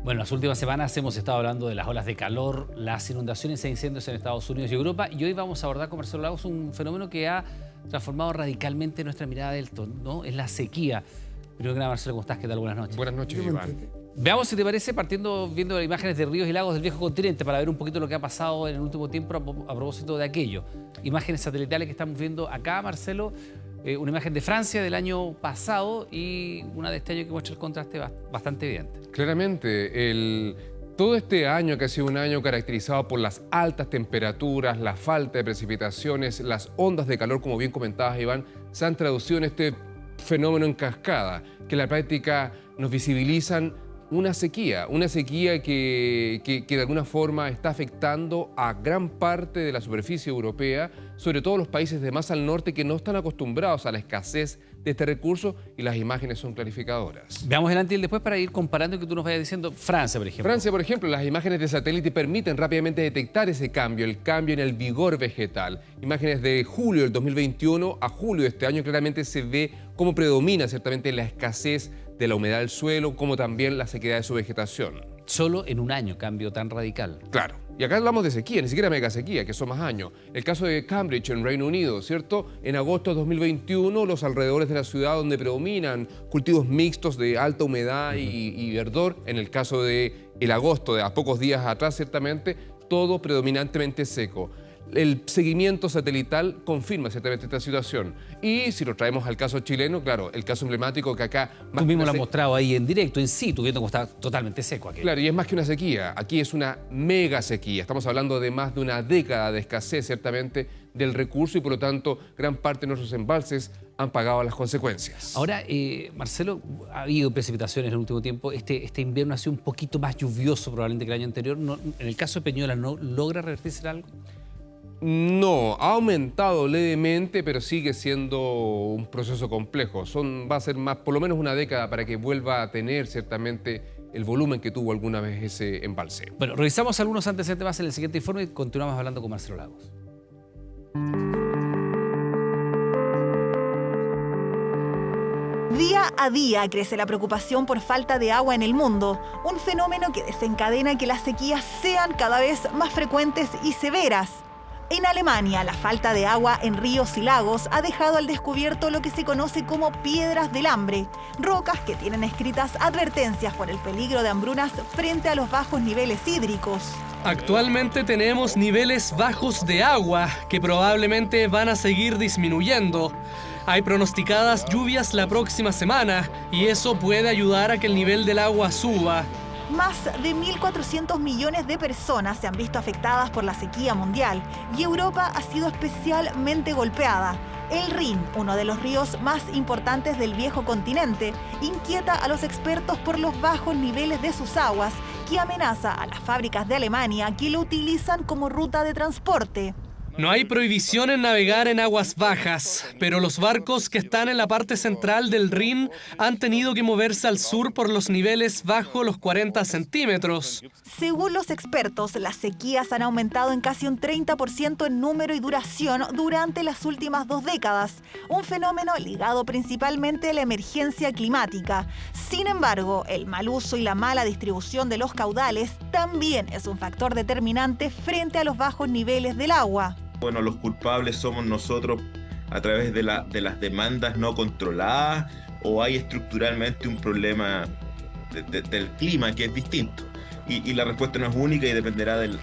Bueno, las últimas semanas hemos estado hablando de las olas de calor, las inundaciones e incendios en Estados Unidos y Europa, y hoy vamos a abordar con Marcelo Lagos un fenómeno que ha transformado radicalmente nuestra mirada del todo, ¿no? Es la sequía. Primero que nada, Marcelo, ¿cómo estás? ¿Qué tal? Buenas noches. Buenas noches, Iván. Veamos si te parece, viendo imágenes de ríos y lagos del viejo continente para ver un poquito lo que ha pasado en el último tiempo a propósito de aquello. Imágenes satelitales que estamos viendo acá, Marcelo. Una imagen de Francia del año pasado y una de este año que muestra el contraste bastante evidente. Claramente, todo este año que ha sido un año caracterizado por las altas temperaturas, la falta de precipitaciones, las ondas de calor, como bien comentabas, Iván, se han traducido en este fenómeno en cascada, que en la práctica nos visibilizan una sequía que de alguna forma está afectando a gran parte de la superficie europea, sobre todo los países de más al norte que no están acostumbrados a la escasez de este recurso, y las imágenes son clarificadoras. Veamos el antes y el después para ir comparando y que tú nos vayas diciendo. Francia, por ejemplo. Francia, por ejemplo, las imágenes de satélite permiten rápidamente detectar ese cambio, el cambio en el vigor vegetal. Imágenes de julio del 2021 a julio de este año claramente se ve cómo predomina ciertamente la escasez de la humedad del suelo, como también la sequedad de su vegetación. Solo en un año cambio tan radical. Claro. Y acá hablamos de sequía, ni siquiera mega sequía, que son más años. El caso de Cambridge, en Reino Unido, ¿cierto? En agosto de 2021, los alrededores de la ciudad donde predominan cultivos mixtos de alta humedad y verdor, en el caso de el agosto, de a pocos días atrás, ciertamente, todo predominantemente seco. El seguimiento satelital confirma ciertamente esta situación. Y si lo traemos al caso chileno, claro, el caso emblemático que acá... Tú mismo lo has mostrado ahí en directo, en situ, viendo cómo está totalmente seco aquí. Claro, y es más que una sequía. Aquí es una mega sequía. Estamos hablando de más de una década de escasez, ciertamente, del recurso, y por lo tanto, gran parte de nuestros embalses han pagado las consecuencias. Ahora, Marcelo, ha habido precipitaciones en el último tiempo. Este invierno ha sido un poquito más lluvioso probablemente que el año anterior. En el caso de Peñuela, ¿no logra revertirse algo? No, ha aumentado levemente, pero sigue siendo un proceso complejo. Va a ser más, por lo menos una década para que vuelva a tener ciertamente el volumen que tuvo alguna vez ese embalse. Bueno, revisamos algunos antecedentes más en el siguiente informe y continuamos hablando con Marcelo Lagos. Día a día crece la preocupación por falta de agua en el mundo, un fenómeno que desencadena que las sequías sean cada vez más frecuentes y severas. En Alemania, la falta de agua en ríos y lagos ha dejado al descubierto lo que se conoce como piedras del hambre, rocas que tienen escritas advertencias por el peligro de hambrunas frente a los bajos niveles hídricos. Actualmente tenemos niveles bajos de agua que probablemente van a seguir disminuyendo. Hay pronosticadas lluvias la próxima semana y eso puede ayudar a que el nivel del agua suba. Más de 1.400 millones de personas se han visto afectadas por la sequía mundial y Europa ha sido especialmente golpeada. El Rin, uno de los ríos más importantes del viejo continente, inquieta a los expertos por los bajos niveles de sus aguas, que amenaza a las fábricas de Alemania que lo utilizan como ruta de transporte. No hay prohibición en navegar en aguas bajas, pero los barcos que están en la parte central del Rin han tenido que moverse al sur por los niveles bajo los 40 centímetros. Según los expertos, las sequías han aumentado en casi un 30% en número y duración durante las últimas 2 décadas, un fenómeno ligado principalmente a la emergencia climática. Sin embargo, el mal uso y la mala distribución de los caudales también es un factor determinante frente a los bajos niveles del agua. Bueno, los culpables somos nosotros a través de las demandas no controladas, o hay estructuralmente un problema del clima que es distinto. Y la respuesta no es única y dependerá del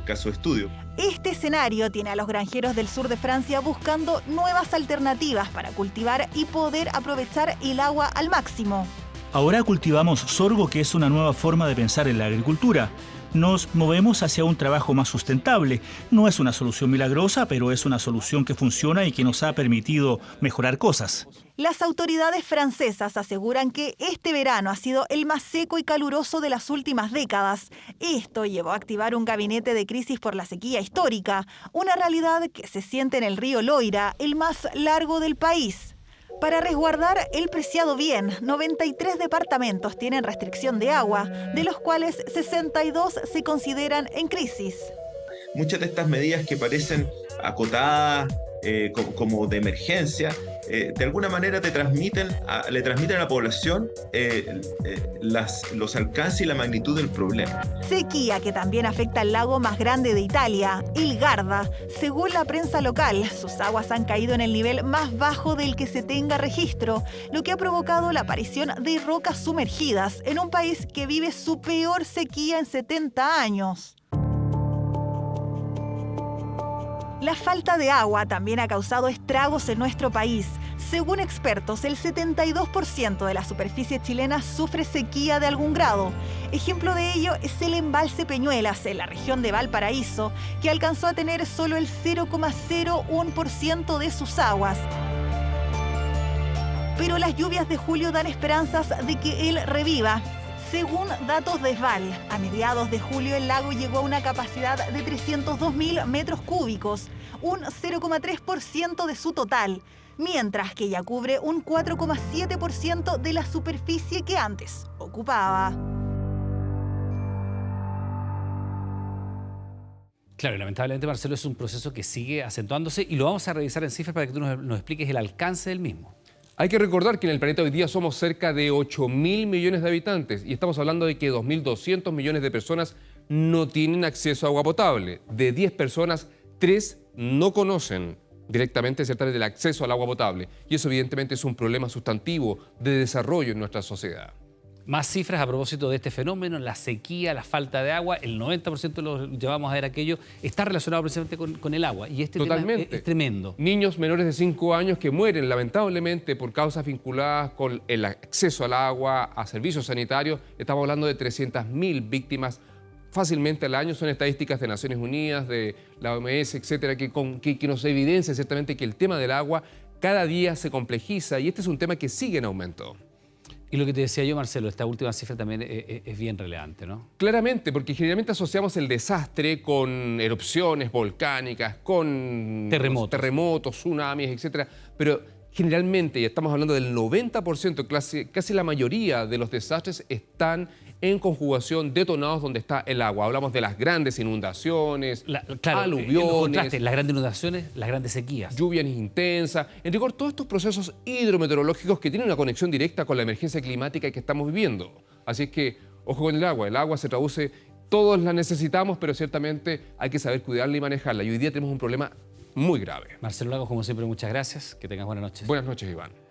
caso de estudio. Este escenario tiene a los granjeros del sur de Francia buscando nuevas alternativas para cultivar y poder aprovechar el agua al máximo. Ahora cultivamos sorgo, que es una nueva forma de pensar en la agricultura. Nos movemos hacia un trabajo más sustentable. No es una solución milagrosa, pero es una solución que funciona y que nos ha permitido mejorar cosas. Las autoridades francesas aseguran que este verano ha sido el más seco y caluroso de las últimas décadas. Esto llevó a activar un gabinete de crisis por la sequía histórica, una realidad que se siente en el río Loira, el más largo del país. Para resguardar el preciado bien, 93 departamentos tienen restricción de agua, de los cuales 62 se consideran en crisis. Muchas de estas medidas que parecen acotadas como de emergencia, de alguna manera le transmiten a la población los alcances y la magnitud del problema. Sequía que también afecta al lago más grande de Italia, el Garda. Según la prensa local, sus aguas han caído en el nivel más bajo del que se tenga registro, lo que ha provocado la aparición de rocas sumergidas en un país que vive su peor sequía en 70 años. La falta de agua también ha causado estragos en nuestro país. Según expertos, el 72% de la superficie chilena sufre sequía de algún grado. Ejemplo de ello es el embalse Peñuelas, en la región de Valparaíso, que alcanzó a tener solo el 0,01% de sus aguas. Pero las lluvias de julio dan esperanzas de que él reviva. Según datos de SVAL, a mediados de julio el lago llegó a una capacidad de 302.000 metros cúbicos, un 0,3% de su total, mientras que ya cubre un 4,7% de la superficie que antes ocupaba. Claro, y lamentablemente, Marcelo, es un proceso que sigue acentuándose y lo vamos a revisar en cifras para que tú nos expliques el alcance del mismo. Hay que recordar que en el planeta hoy día somos cerca de 8.000 millones de habitantes y estamos hablando de que 2.200 millones de personas no tienen acceso a agua potable. De 10 personas, 3 no conocen directamente acerca del acceso al agua potable. Y eso evidentemente es un problema sustantivo de desarrollo en nuestra sociedad. Más cifras a propósito de este fenómeno, la sequía, la falta de agua, el 90% lo llevamos a ver aquello, está relacionado precisamente con el agua. Y este Totalmente. tema es tremendo. Niños menores de 5 años que mueren lamentablemente por causas vinculadas con el acceso al agua, a servicios sanitarios. Estamos hablando de 300.000 víctimas fácilmente al año. Son estadísticas de Naciones Unidas, de la OMS, etcétera, que nos evidencia ciertamente que el tema del agua cada día se complejiza y este es un tema que sigue en aumento. Y lo que te decía yo, Marcelo, esta última cifra también es bien relevante, ¿no? Claramente, porque generalmente asociamos el desastre con erupciones volcánicas, con terremotos, tsunamis, etcétera, pero generalmente, y estamos hablando del 90%, casi la mayoría de los desastres están en conjugación detonados donde está el agua. Hablamos de las grandes inundaciones, aluviones, contraste, las grandes inundaciones, las grandes sequías. Lluvias intensas. En rigor, todos estos procesos hidrometeorológicos que tienen una conexión directa con la emergencia climática que estamos viviendo. Así es que, ojo con el agua. El agua se traduce, todos la necesitamos, pero ciertamente hay que saber cuidarla y manejarla. Y hoy día tenemos un problema muy grave. Marcelo Lagos, como siempre, muchas gracias. Que tengas buenas noches. Buenas noches, Iván.